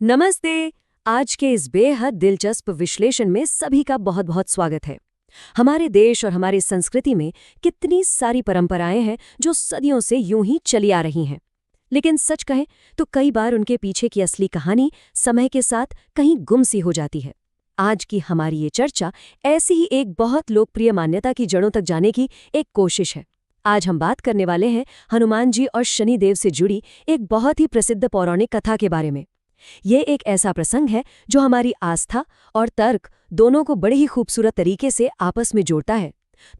नमस्ते। आज के इस बेहद दिलचस्प विश्लेषण में सभी का बहुत बहुत स्वागत है। हमारे देश और हमारी संस्कृति में कितनी सारी परंपराएं हैं जो सदियों से यूं ही चली आ रही हैं। लेकिन सच कहें तो कई बार उनके पीछे की असली कहानी समय के साथ कहीं गुम सी हो जाती है। आज की हमारी ये चर्चा ऐसी ही एक बहुत लोकप्रिय मान्यता की जड़ों तक जाने की एक कोशिश है। आज हम बात करने वाले हैं हनुमान जी और शनिदेव से जुड़ी एक बहुत ही प्रसिद्ध पौराणिक कथा के बारे में। ये एक ऐसा प्रसंग है जो हमारी आस्था और तर्क दोनों को बड़े ही खूबसूरत तरीके से आपस में जोड़ता है।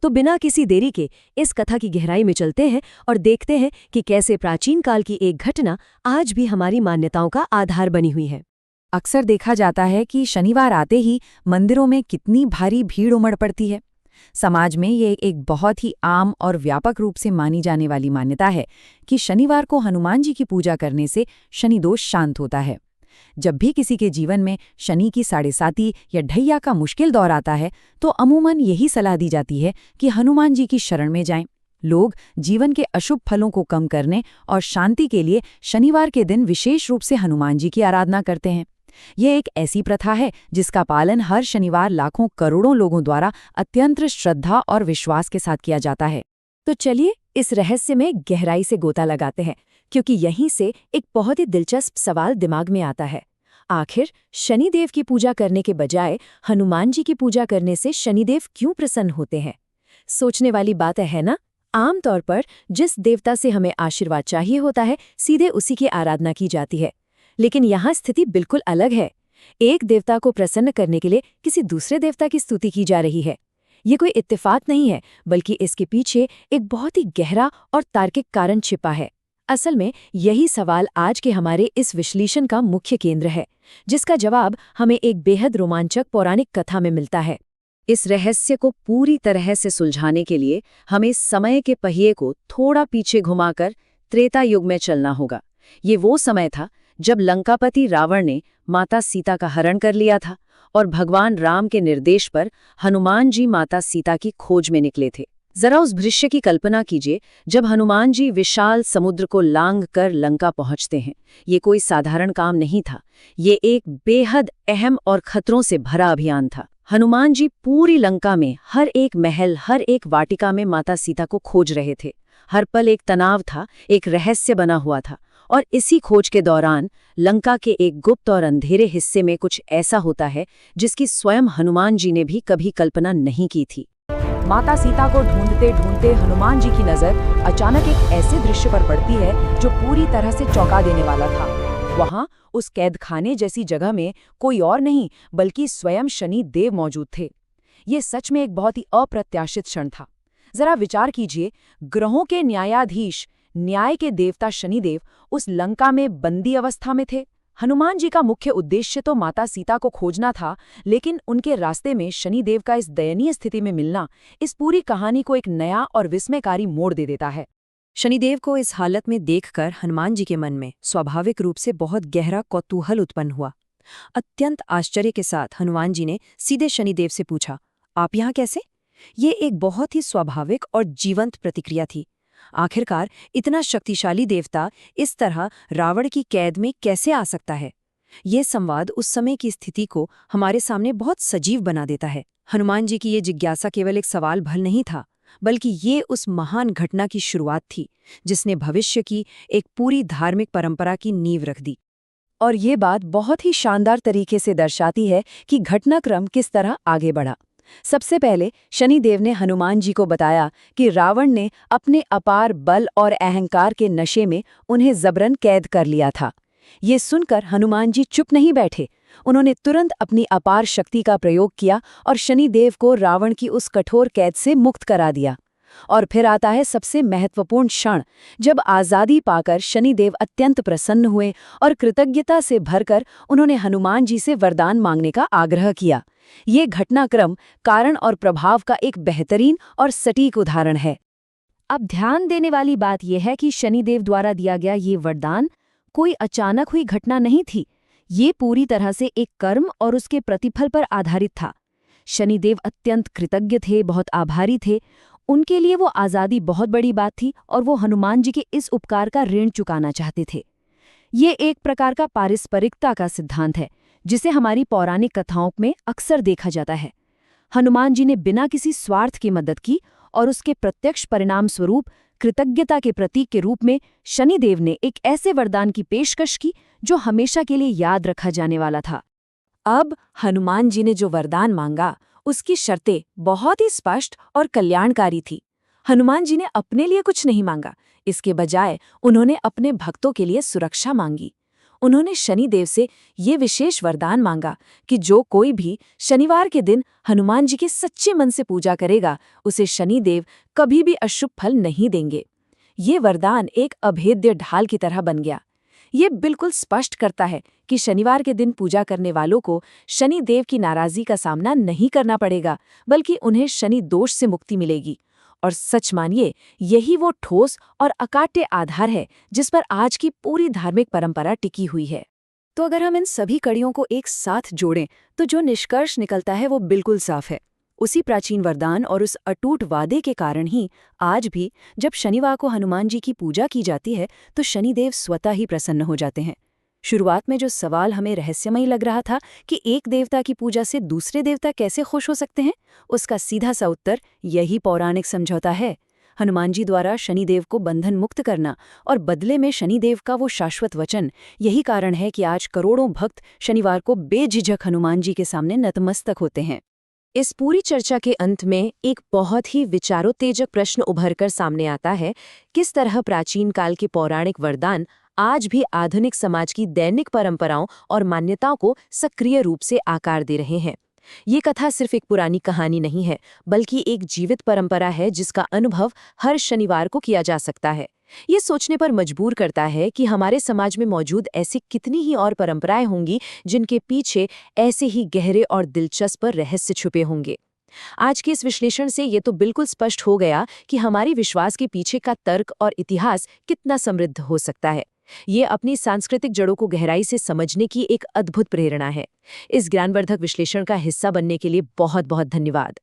तो बिना किसी देरी के इस कथा की गहराई में चलते हैं और देखते हैं कि कैसे प्राचीन काल की एक घटना आज भी हमारी मान्यताओं का आधार बनी हुई है। अक्सर देखा जाता है कि शनिवार आते ही मंदिरों में कितनी भारी भीड़ उमड़ पड़ती है। समाज में ये एक बहुत ही आम और व्यापक रूप से मानी जाने वाली मान्यता है कि शनिवार को हनुमान जी की पूजा करने से शनि दोष शांत होता है। जब भी किसी के जीवन में शनि की साढ़ेसाती या ढैया का मुश्किल दौर आता है तो अमूमन यही सलाह दी जाती है कि हनुमान जी की शरण में जाएं। लोग जीवन के अशुभ फलों को कम करने और शांति के लिए शनिवार के दिन विशेष रूप से हनुमान जी की आराधना करते हैं। ये एक ऐसी प्रथा है जिसका पालन हर शनिवार लाखों करोड़ों लोगों द्वारा अत्यंत श्रद्धा और विश्वास के साथ किया जाता है। तो चलिए इस रहस्य में गहराई से गोता लगाते हैं, क्योंकि यहीं से एक बहुत ही दिलचस्प सवाल दिमाग में आता है। आखिर शनिदेव की पूजा करने के बजाय हनुमान जी की पूजा करने से शनिदेव क्यों प्रसन्न होते हैं? सोचने वाली बात है ना। आमतौर पर जिस देवता से हमें आशीर्वाद चाहिए होता है सीधे उसी की आराधना की जाती है, लेकिन यहाँ स्थिति बिल्कुल अलग है। एक देवता को प्रसन्न करने के लिए किसी दूसरे देवता की स्तुति की जा रही है। ये कोई इत्तेफाक नहीं है, बल्कि इसके पीछे एक बहुत ही गहरा और तार्किक कारण छिपा है। असल में यही सवाल आज के हमारे इस विश्लेषण का मुख्य केंद्र है, जिसका जवाब हमें एक बेहद रोमांचक पौराणिक कथा में मिलता है। इस रहस्य को पूरी तरह से सुलझाने के लिए हमें समय के पहिए को थोड़ा पीछे घुमाकर त्रेता युग में चलना होगा। ये वो समय था जब लंकापति रावण ने माता सीता का हरण कर लिया था और भगवान राम के निर्देश पर हनुमान जी माता सीता की खोज में निकले थे। जरा उस दृश्य की कल्पना कीजिए जब हनुमान जी विशाल समुद्र को लांघ कर लंका पहुंचते हैं। ये कोई साधारण काम नहीं था, ये एक बेहद अहम और खतरों से भरा अभियान था। हनुमान जी पूरी लंका में हर एक महल, हर एक वाटिका में माता सीता को खोज रहे थे। हर पल एक तनाव था, एक रहस्य बना हुआ था। और इसी खोज के दौरान लंका के एक गुप्त और अंधेरे हिस्से में कुछ ऐसा होता है जिसकी स्वयं हनुमान जी ने भी कभी कल्पना नहीं की थी। माता सीता को ढूंढते ढूंढते हनुमान जी की नजर अचानक एक ऐसे दृश्य पर पड़ती है जो पूरी तरह से चौंका देने वाला था। वहां उस कैदखाने जैसी जगह में कोई और नहीं बल्कि स्वयं शनि देव मौजूद थे। ये सच में एक बहुत ही अप्रत्याशित क्षण था। जरा विचार कीजिए, ग्रहों के न्यायाधीश, न्याय के देवता शनिदेव उस लंका में बंदी अवस्था में थे। हनुमान जी का मुख्य उद्देश्य तो माता सीता को खोजना था, लेकिन उनके रास्ते में शनिदेव का इस दयनीय स्थिति में मिलना इस पूरी कहानी को एक नया और विस्मयकारी मोड़ दे देता है। शनिदेव को इस हालत में देखकर हनुमान जी के मन में स्वाभाविक रूप से बहुत गहरा कौतूहल उत्पन्न हुआ। अत्यंत आश्चर्य के साथ हनुमान जी ने सीधे शनिदेव से पूछा, आप यहाँ कैसे? ये एक बहुत ही स्वाभाविक और जीवंत प्रतिक्रिया थी। आखिरकार इतना शक्तिशाली देवता इस तरह रावण की कैद में कैसे आ सकता है? ये संवाद उस समय की स्थिति को हमारे सामने बहुत सजीव बना देता है। हनुमान जी की ये जिज्ञासा केवल एक सवाल भर नहीं था, बल्कि ये उस महान घटना की शुरुआत थी जिसने भविष्य की एक पूरी धार्मिक परंपरा की नींव रख दी। और ये बात बहुत ही शानदार तरीके से दर्शाती है कि घटनाक्रम किस तरह आगे बढ़ा। सबसे पहले शनिदेव ने हनुमान जी को बताया कि रावण ने अपने अपार बल और अहंकार के नशे में उन्हें जबरन कैद कर लिया था। ये सुनकर हनुमान जी चुप नहीं बैठे। उन्होंने तुरंत अपनी अपार शक्ति का प्रयोग किया और शनिदेव को रावण की उस कठोर कैद से मुक्त करा दिया। और फिर आता है सबसे महत्वपूर्ण क्षण, जब आज़ादी पाकर शनिदेव अत्यंत प्रसन्न हुए और कृतज्ञता से भरकर उन्होंने हनुमान जी से वरदान मांगने का आग्रह किया। ये घटनाक्रम कारण और प्रभाव का एक बेहतरीन और सटीक उदाहरण है। अब ध्यान देने वाली बात यह है कि शनिदेव द्वारा दिया गया ये वरदान कोई अचानक हुई घटना नहीं थी। ये पूरी तरह से एक कर्म और उसके प्रतिफल पर आधारित था। शनिदेव अत्यंत कृतज्ञ थे, बहुत आभारी थे। उनके लिए वो आज़ादी बहुत बड़ी बात थी और वो हनुमान जी के इस उपकार का ऋण चुकाना चाहते थे। ये एक प्रकार का पारस्परिकता का सिद्धांत है, जिसे हमारी पौराणिक कथाओं में अक्सर देखा जाता है। हनुमान जी ने बिना किसी स्वार्थ की मदद की और उसके प्रत्यक्ष परिणाम स्वरूप कृतज्ञता के प्रतीक के रूप में शनिदेव ने एक ऐसे वरदान की पेशकश की जो हमेशा के लिए याद रखा जाने वाला था। अब हनुमान जी ने जो वरदान मांगा, उसकी शर्तें बहुत ही स्पष्ट और कल्याणकारी थी। हनुमान जी ने अपने लिए कुछ नहीं मांगा, इसके बजाय उन्होंने अपने भक्तों के लिए सुरक्षा मांगी। उन्होंने शनिदेव से ये विशेष वरदान मांगा कि जो कोई भी शनिवार के दिन हनुमान जी की सच्चे मन से पूजा करेगा, उसे शनिदेव कभी भी अशुभ फल नहीं देंगे। ये वरदान एक अभेद्य ढाल की तरह बन गया। ये बिल्कुल स्पष्ट करता है कि शनिवार के दिन पूजा करने वालों को शनिदेव की नाराजगी का सामना नहीं करना पड़ेगा, बल्कि उन्हें शनि दोष से मुक्ति मिलेगी। और सच मानिए, यही वो ठोस और अकाट्य आधार है जिस पर आज की पूरी धार्मिक परंपरा टिकी हुई है। तो अगर हम इन सभी कड़ियों को एक साथ जोड़ें तो जो निष्कर्ष निकलता है वो बिल्कुल साफ है। उसी प्राचीन वरदान और उस अटूट वादे के कारण ही आज भी जब शनिवार को हनुमान जी की पूजा की जाती है तो शनिदेव स्वतः ही प्रसन्न हो जाते हैं। शुरुआत में जो सवाल हमें रहस्यमयी लग रहा था कि एक देवता की पूजा से दूसरे देवता कैसे खुश हो सकते हैं, उसका सीधा सा उत्तर यही पौराणिक समझौता है। हनुमान जी द्वारा शनिदेव को बंधन मुक्त करना और बदले में शनिदेव का वो शाश्वत वचन, यही कारण है कि आज करोड़ों भक्त शनिवार को बेझिझक हनुमान जी के सामने नतमस्तक होते हैं। इस पूरी चर्चा के अंत में एक बहुत ही विचारोत्तेजक प्रश्न उभरकर सामने आता है, किस तरह प्राचीन काल के पौराणिक वरदान आज भी आधुनिक समाज की दैनिक परंपराओं और मान्यताओं को सक्रिय रूप से आकार दे रहे हैं। ये कथा सिर्फ एक पुरानी कहानी नहीं है, बल्कि एक जीवित परंपरा है जिसका अनुभव हर शनिवार को किया जा सकता है। ये सोचने पर मजबूर करता है कि हमारे समाज में मौजूद ऐसी कितनी ही और परंपराएं होंगी जिनके पीछे ऐसे ही गहरे और दिलचस्प रहस्य छुपे होंगे। आज के इस विश्लेषण से ये तो बिल्कुल स्पष्ट हो गया कि हमारी विश्वास के पीछे का तर्क और इतिहास कितना समृद्ध हो सकता है। ये अपनी सांस्कृतिक जड़ों को गहराई से समझने की एक अद्भुत प्रेरणा है। इस ज्ञानवर्धक विश्लेषण का हिस्सा बनने के लिए बहुत बहुत धन्यवाद।